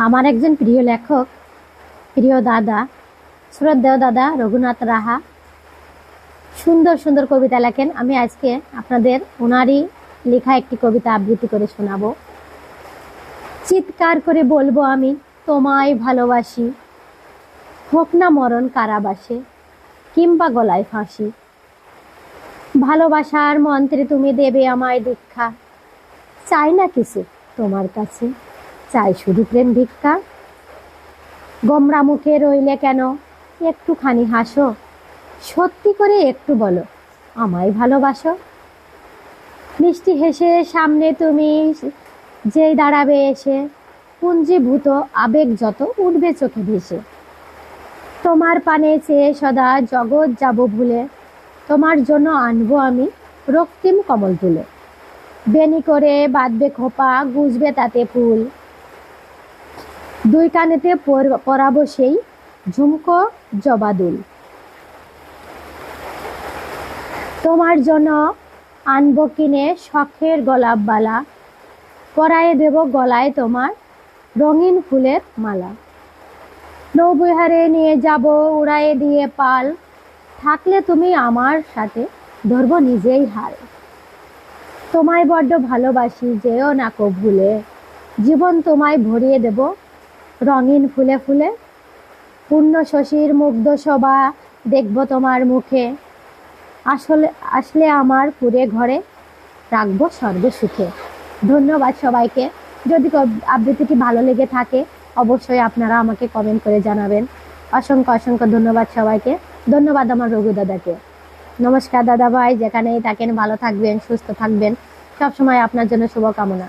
আমার একজন প্রিয় লেখক, প্রিয় দাদা, শ্রদ্ধেয় দাদা রঘুনাথ রাহা সুন্দর সুন্দর কবিতা লেখেন। আমি আজকে আপনাদের ওনারই লেখা একটি কবিতা আবৃত্তি করে শোনাবো। চিৎকার করে বলবো আমি তোমায় ভালোবাসি, হোক না মরণ কারাবাসে কিংবা গলায় ফাঁসি। ভালোবাসার মন্ত্রে তুমি দেবে আমায় দীক্ষা, চাই না কিছু তোমার কাছে, চাই শুধু প্রেম ভিক্ষা। গোমরা মুখে রইলে কেন, একটুখানি হাসো, সত্যি করে একটু বলো আমায় ভালোবাসো। মিষ্টি হেসে সামনে তুমি যেই দাঁড়াবে এসে, পুঞ্জীভূত আবেগ যত উঠবে চোখে ভেসে। তোমার পানে চেয়ে সদা জগৎ যাব ভুলে, তোমার জন্য আনবো আমি রক্তিম কমল তুলে। বেনি করে বাঁধবে খোপা, গুজবে তাতে ফুল, দুই কানেতে পরাবো সেই ঝুমকো জবাদুল। তোমার জন্য আনবো কিনে শখের গোলাপ বালা, পরায়ে দেব গলায় তোমার রঙিন ফুলের মালা। নৌবিহারে নিয়ে যাব উড়ায়ে দিয়ে পাল, থাকলে তুমি আমার সাথে ধরবো নিজেই হাল। তোমায় বড্ড ভালোবাসি যেও না কো ভুলে, জীবন তোমায় ভরিয়ে দেব রঙিন ফুলে ফুলে। পূর্ণ শশীর মুগ্ধ শোভা দেখব তোমার মুখে, আসলে আমার পুরে ঘরে রাখবো স্বর্গ সুখে। ধন্যবাদ সবাইকে। যদি আবৃত্তিটি ভালো লেগে থাকে অবশ্যই আপনারা আমাকে কমেন্ট করে জানাবেন। অসংখ্য অসংখ্য ধন্যবাদ সবাইকে। ধন্যবাদ আমার রঘু দাদাকে। নমস্কার দাদা ভাই, যেখানেই থাকেন ভালো থাকবেন, সুস্থ থাকবেন। সবসময় আপনার জন্য শুভকামনা।